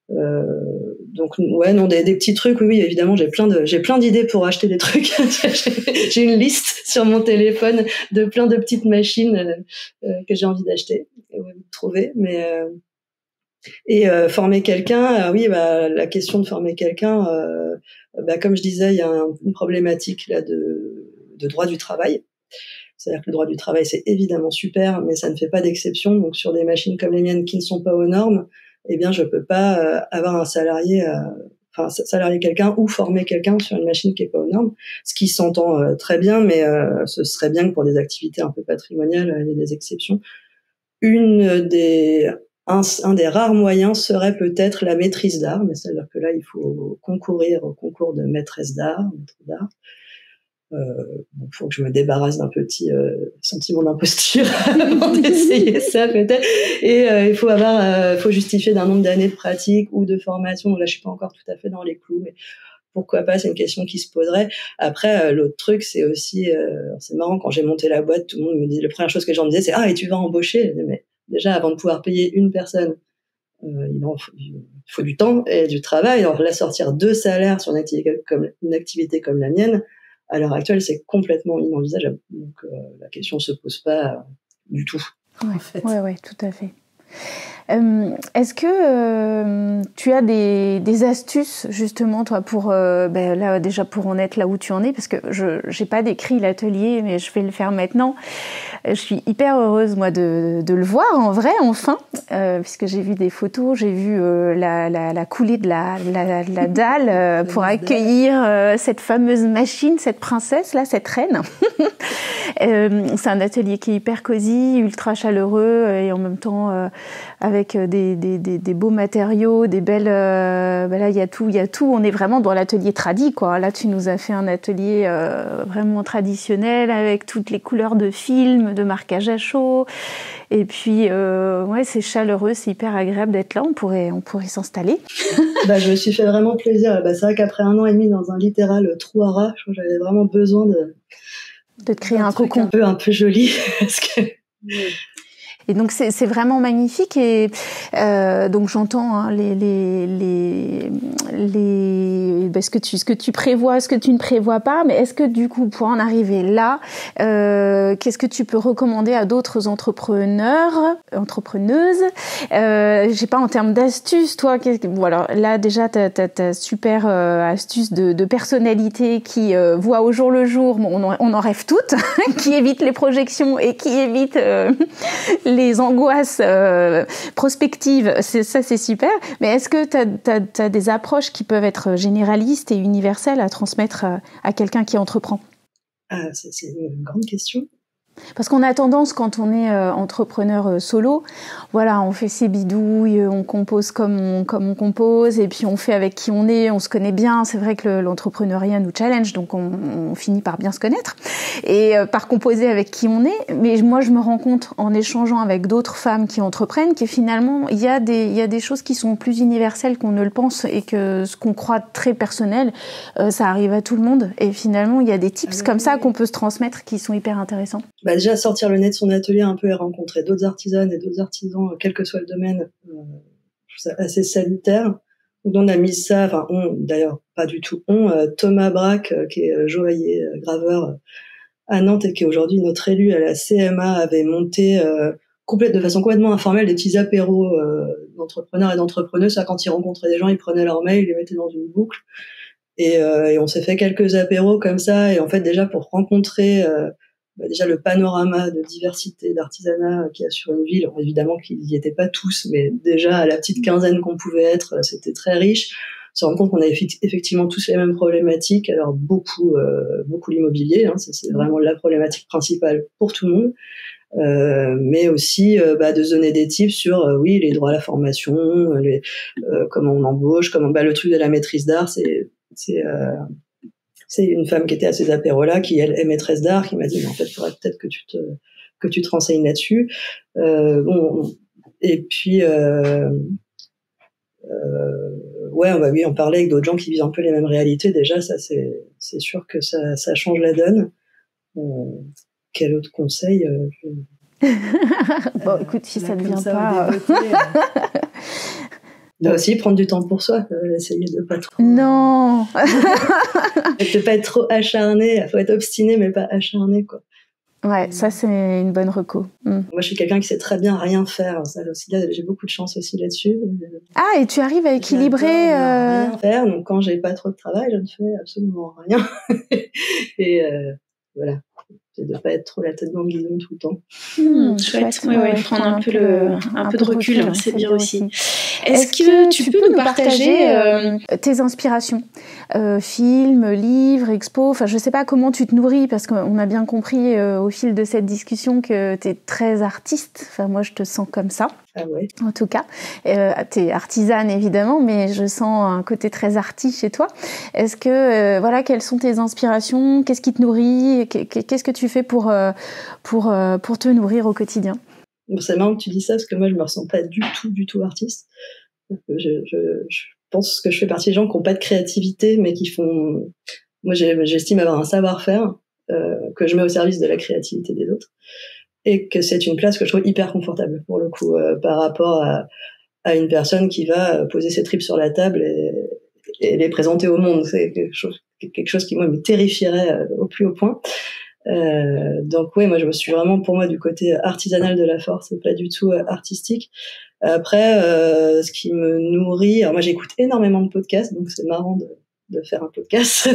Donc ouais, non, des petits trucs, oui, évidemment, j'ai plein d'idées pour acheter des trucs. J'ai une liste sur mon téléphone de plein de petites machines que j'ai envie d'acheter et de trouver, mais former quelqu'un, oui, la question de former quelqu'un, comme je disais, il y a une problématique là de droit du travail. C'est-à-dire que le droit du travail, c'est évidemment super, mais ça ne fait pas d'exception. Donc sur des machines comme les miennes qui ne sont pas aux normes, eh bien, je peux pas avoir un salarier quelqu'un ou former quelqu'un sur une machine qui est pas aux normes, ce qui s'entend très bien, mais ce serait bien que pour des activités un peu patrimoniales, il y ait des exceptions. Un des rares moyens serait peut-être la maîtrise d'art, mais c'est-à-dire que là, il faut concourir au concours de maîtresse d'art, maître d'art. Faut que je me débarrasse d'un petit sentiment d'imposture avant d'essayer ça peut-être, et il faut justifier d'un nombre d'années de pratique ou de formation. Donc là, je suis pas encore tout à fait dans les clous, mais pourquoi pas, c'est une question qui se poserait. Après, l'autre truc, c'est aussi, c'est marrant, quand j'ai monté la boîte, tout le monde me dit, la première chose que les gens me disaient, c'est et tu vas embaucher? Mais déjà, avant de pouvoir payer une personne, il faut du temps et du travail. Alors là, sortir 2 salaires sur une activité comme la mienne, à l'heure actuelle, c'est complètement inenvisageable. Donc, la question se pose pas du tout. Ouais, en fait. Ouais, tout à fait. Est-ce que tu as des astuces justement toi pour là déjà pour en être là où tu en es, parce que j'ai pas décrit l'atelier, mais je vais le faire maintenant. Je suis hyper heureuse moi de le voir en vrai enfin, puisque j'ai vu des photos, j'ai vu la coulée de la dalle pour accueillir cette fameuse machine, cette princesse là, cette reine. C'est un atelier qui est hyper cosy, ultra chaleureux et en même temps avec avec des beaux matériaux, des belles... là, il y a tout. On est vraiment dans l'atelier tradi, quoi. Là, tu nous as fait un atelier vraiment traditionnel avec toutes les couleurs de film, de marquage à chaud. Et puis, c'est chaleureux, c'est hyper agréable d'être là. On pourrait s'installer. Je me suis fait vraiment plaisir. C'est vrai qu'après 1 an et demi dans un littéral trou à rat, j'avais vraiment besoin de te créer un cocon un peu joli parce que... Et donc c'est vraiment magnifique et donc j'entends ce que tu prévois, ce que tu ne prévois pas, mais est-ce que du coup pour en arriver là, qu'est-ce que tu peux recommander à d'autres entrepreneuses, je sais pas, en termes d'astuces, toi, voilà, là déjà t'as super astuce de personnalité qui voit au jour le jour, on en rêve toutes, qui évite les projections et qui évite les angoisses prospectives, c'est super. Mais est-ce que t'as des approches qui peuvent être généralistes et universelles à transmettre à quelqu'un qui entreprend? C'est une grande question. Parce qu'on a tendance, quand on est entrepreneur solo, voilà, on fait ses bidouilles, on compose comme on compose, et puis on fait avec qui on est, on se connaît bien. C'est vrai que l'entrepreneuriat nous challenge, donc on finit par bien se connaître et par composer avec qui on est. Mais moi, je me rends compte en échangeant avec d'autres femmes qui entreprennent que finalement, il y a des choses qui sont plus universelles qu'on ne le pense et que ce qu'on croit très personnel, ça arrive à tout le monde. Et finalement, il y a des tips comme ça qu'on peut se transmettre qui sont hyper intéressants. Déjà, sortir le nez de son atelier un peu et rencontrer d'autres artisanes et d'autres artisans, quel que soit le domaine, je trouve ça assez salutaire. Donc, on a mis ça, d'ailleurs, pas du tout Thomas Braque, qui est joaillier, graveur à Nantes et qui est aujourd'hui notre élu à la CMA, avait monté de façon complètement informelle des petits apéros d'entrepreneurs et d'entrepreneuses. Ça, quand ils rencontraient des gens, ils prenaient leur mail, ils les mettaient dans une boucle. Et on s'est fait quelques apéros comme ça. Et en fait, déjà, pour rencontrer... déjà le panorama de diversité d'artisanat qu'il y a sur une ville, alors évidemment qu'ils n'y étaient pas tous, mais déjà à la petite quinzaine qu'on pouvait être, c'était très riche. On se rend compte qu'on avait effectivement tous les mêmes problématiques, alors beaucoup l'immobilier, c'est vraiment la problématique principale pour tout le monde, mais aussi de se donner des tips sur les droits à la formation, comment on embauche, le truc de la maîtrise d'art, c'est une femme qui était à ces apéros-là, qui elle est maîtresse d'art, qui m'a dit mais en fait il faudrait peut-être que tu te renseignes là-dessus. Et puis on parlait avec d'autres gens qui vivent un peu les mêmes réalités. Déjà ça c'est sûr que ça change la donne. Quel autre conseil Bon, écoute, si ça ne vient pas... Là aussi, prendre du temps pour soi, essayer de pas trop... Non de pas être trop acharné, il faut être obstiné, mais pas acharné, quoi. Ouais, ça c'est une bonne reco. Moi, je suis quelqu'un qui sait très bien rien faire. Ça aussi, j'ai beaucoup de chance aussi là-dessus. Ah, et tu arrives à équilibrer... Rien faire, donc quand j'ai pas trop de travail, je ne fais absolument rien. Et voilà. C'est de pas être trop la tête dans le guidon tout le temps. Chouette, prendre un peu de recul, c'est bien aussi. Est-ce que tu peux nous partager tes inspirations, films, livres, expos, enfin je sais pas comment tu te nourris, parce qu'on a bien compris au fil de cette discussion que tu es très artiste, enfin moi je te sens comme ça. Ah ouais. En tout cas, t'es artisane évidemment, mais je sens un côté très artiste chez toi. Est-ce que quelles sont tes inspirations? Qu'est-ce qui te nourrit? Qu'est-ce que tu fais pour te nourrir au quotidien? Bon, c'est marrant que tu dis ça parce que moi je me ressens pas du tout artiste. Je pense que je fais partie des gens qui n'ont pas de créativité, mais qui font. Moi, j'estime avoir un savoir-faire que je mets au service de la créativité des autres. Et que c'est une place que je trouve hyper confortable pour le coup par rapport à une personne qui va poser ses tripes sur la table et les présenter au monde. C'est quelque chose qui moi me terrifierait au plus haut point. Donc moi je me suis vraiment pour moi du côté artisanal de la force et pas du tout artistique. Après ce qui me nourrit, alors moi j'écoute énormément de podcasts, donc c'est marrant de faire un podcast.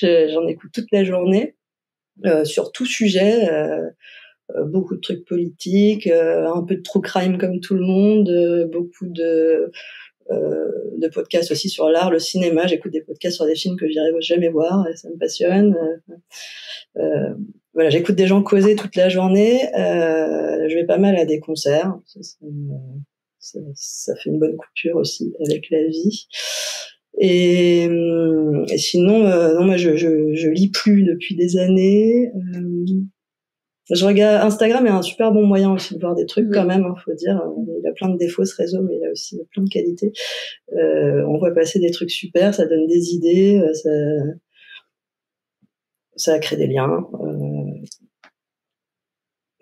J'en écoute toute la journée sur tout sujet. Beaucoup de trucs politiques, un peu de true crime comme tout le monde, beaucoup de podcasts aussi sur l'art, le cinéma. J'écoute des podcasts sur des films que je n'irai jamais voir, et ça me passionne. Voilà, j'écoute des gens causer toute la journée. Je vais pas mal à des concerts. ça fait une bonne coupure aussi avec la vie. Et sinon, non, moi je lis plus depuis des années. Je regarde, Instagram est un super bon moyen aussi de voir des trucs quand même, faut dire. Il a plein de défauts ce réseau, mais il a aussi plein de qualités. On voit passer des trucs super, ça donne des idées, ça crée des liens.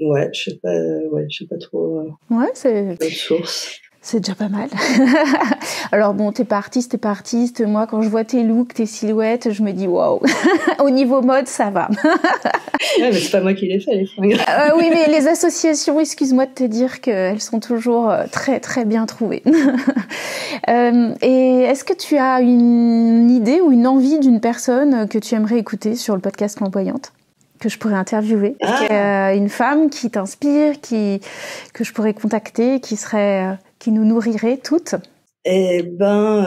Ouais, je sais pas trop. Ouais, c'est d'autres sources. C'est déjà pas mal. Alors bon, t'es pas artiste. Moi, quand je vois tes looks, tes silhouettes, je me dis waouh. Au niveau mode, ça va. Ouais, mais c'est pas moi qui les fais, les fringues. Oui, mais les associations, excuse-moi de te dire qu'elles sont toujours très très bien trouvées. Et est-ce que tu as une idée ou une envie d'une personne que tu aimerais écouter sur le podcast Flamboyante, que je pourrais interviewer? Est-ce qu'il y a une femme qui t'inspire, que je pourrais contacter, qui nous nourrirait toutes? Eh ben,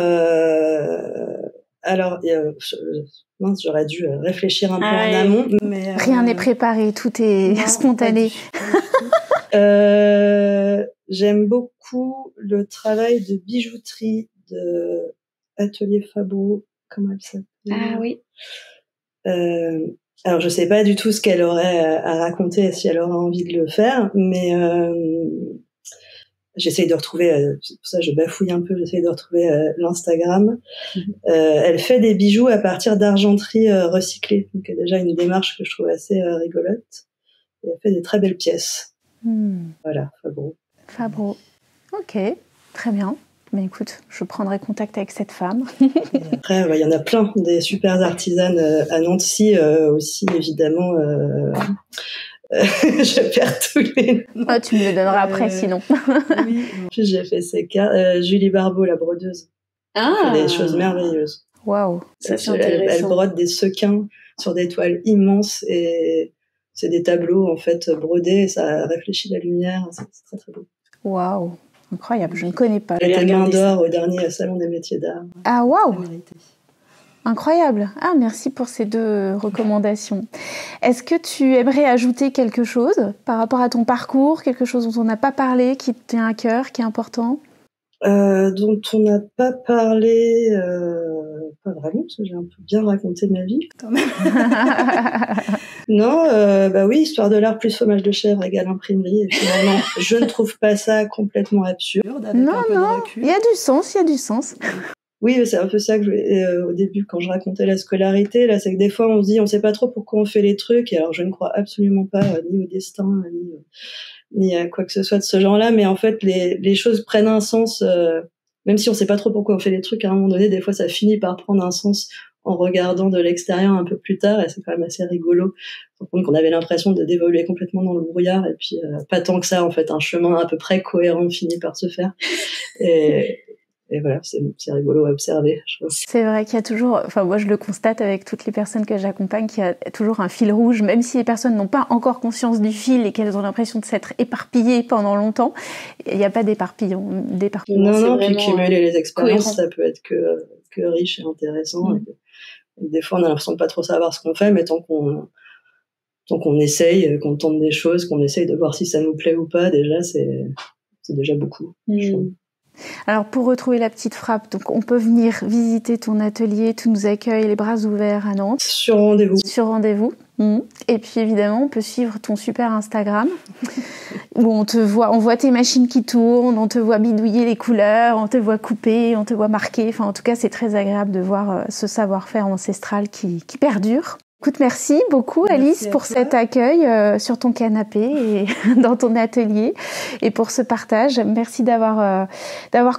alors, mince, j'aurais dû réfléchir un peu en amont, mais rien n'est préparé, tout est spontané. J'aime beaucoup le travail de bijouterie de Atelier Fabro, comment elle s'appelle? Ah oui. Alors, je sais pas du tout ce qu'elle aurait à raconter, si elle aurait envie de le faire, mais j'essaye de retrouver, c'est pour ça que je bafouille un peu, j'essaye de retrouver l'Instagram. Elle fait des bijoux à partir d'argenterie recyclée, donc déjà une démarche que je trouve assez rigolote. Et elle fait des très belles pièces. Voilà, Fabro. Ok, très bien. Mais écoute, je prendrai contact avec cette femme. Et après, il y en a plein, des super artisanes à Nancy aussi, évidemment. Je perds tous les noms. Ah, tu me le donneras après, sinon. Oui, j'ai fait ces cas. Julie Barbeau, la brodeuse. Elle fait des choses merveilleuses. Waouh, ça c'est intéressant. Elle brode des sequins sur des toiles immenses et c'est des tableaux en fait brodés. Et ça réfléchit la lumière. C'est très très beau. Waouh, incroyable. Je ne connais pas. Elle était main d'or au dernier salon des métiers d'art. Ah waouh. Incroyable. Ah, merci pour ces 2 recommandations. Est-ce que tu aimerais ajouter quelque chose par rapport à ton parcours, quelque chose dont on n'a pas parlé, qui te tient à cœur, qui est important? Dont on n'a pas parlé, pas vraiment, parce que j'ai un peu bien raconté ma vie quand même. Non, bah oui, histoire de l'art plus fromage de chèvre égale imprimerie. Et finalement, je ne trouve pas ça complètement absurde. Avec un peu de recul. Il y a du sens. Oui, c'est un peu ça que au début, quand je racontais la scolarité, là, c'est que des fois, on se dit, on sait pas trop pourquoi on fait les trucs, et alors je ne crois absolument pas ni au destin, ni à quoi que ce soit de ce genre-là, mais en fait, les choses prennent un sens, même si on sait pas trop pourquoi on fait les trucs, à un moment donné, des fois, ça finit par prendre un sens en regardant de l'extérieur un peu plus tard, et c'est quand même assez rigolo. Par contre, qu'on avait l'impression de d'évoluer complètement dans le brouillard, et puis, pas tant que ça, en fait, un chemin à peu près cohérent finit par se faire. Et voilà, c'est rigolo à observer, je trouve. C'est vrai qu'il y a toujours, enfin moi je le constate avec toutes les personnes que j'accompagne, qu'il y a toujours un fil rouge, même si les personnes n'ont pas encore conscience du fil et qu'elles ont l'impression de s'être éparpillées pendant longtemps, il n'y a pas d'éparpillement. Non, puis cumuler les expériences, cohérent. Ça peut être que riche et intéressant. Et des fois, on a l'impression de pas trop savoir ce qu'on fait, mais tant qu'on essaye, qu'on tente des choses, qu'on essaye de voir si ça nous plaît ou pas, déjà, c'est déjà beaucoup, je trouve. Alors pour retrouver la petite frappe, donc on peut venir visiter ton atelier, tu nous accueilles les bras ouverts à Nantes. Sur rendez-vous. Et puis évidemment on peut suivre ton super Instagram où on voit tes machines qui tournent, on te voit bidouiller les couleurs, on te voit couper, on te voit marquer. Enfin en tout cas c'est très agréable de voir ce savoir-faire ancestral qui perdure. Écoute, merci beaucoup Alice pour cet accueil sur ton canapé et dans ton atelier et pour ce partage. Merci d'avoir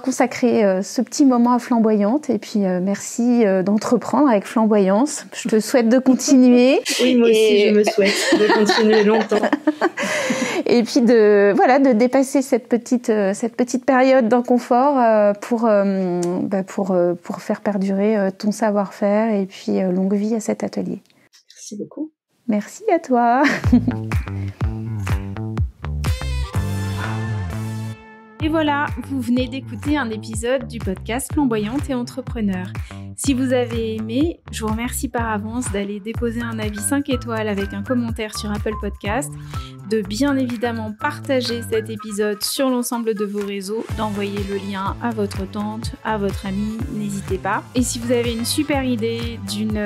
consacré ce petit moment à Flamboyante et puis merci d'entreprendre avec Flamboyance. Je te souhaite de continuer. Oui, moi aussi je me souhaite de continuer longtemps. Et puis de dépasser cette petite période d'inconfort pour faire perdurer ton savoir-faire et puis longue vie à cet atelier. Merci beaucoup. Merci à toi. Et voilà, vous venez d'écouter un épisode du podcast Flamboyante et Entrepreneur. Si vous avez aimé, je vous remercie par avance d'aller déposer un avis 5 étoiles avec un commentaire sur Apple Podcast, de bien évidemment partager cet épisode sur l'ensemble de vos réseaux, d'envoyer le lien à votre tante, à votre amie, n'hésitez pas. Et si vous avez une super idée d'une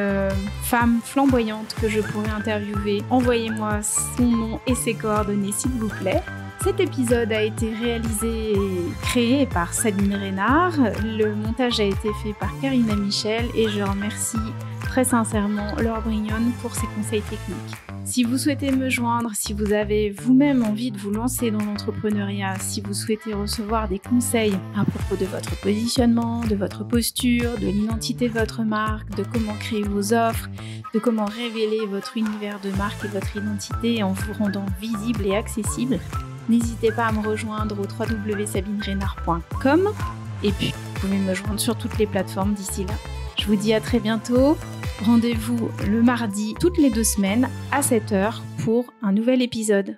femme flamboyante que je pourrais interviewer, envoyez-moi son nom et ses coordonnées s'il vous plaît. Cet épisode a été réalisé et créé par Sabine Reynard. Le montage a été fait par Karina Michel et je remercie très sincèrement Laure Brignone pour ses conseils techniques. Si vous souhaitez me joindre, si vous avez vous-même envie de vous lancer dans l'entrepreneuriat, si vous souhaitez recevoir des conseils à propos de votre positionnement, de votre posture, de l'identité de votre marque, de comment créer vos offres, de comment révéler votre univers de marque et votre identité en vous rendant visible et accessible, n'hésitez pas à me rejoindre au www.sabinereynard.com et puis vous pouvez me joindre sur toutes les plateformes d'ici là. Je vous dis à très bientôt. Rendez-vous le mardi toutes les 2 semaines à 7h pour un nouvel épisode.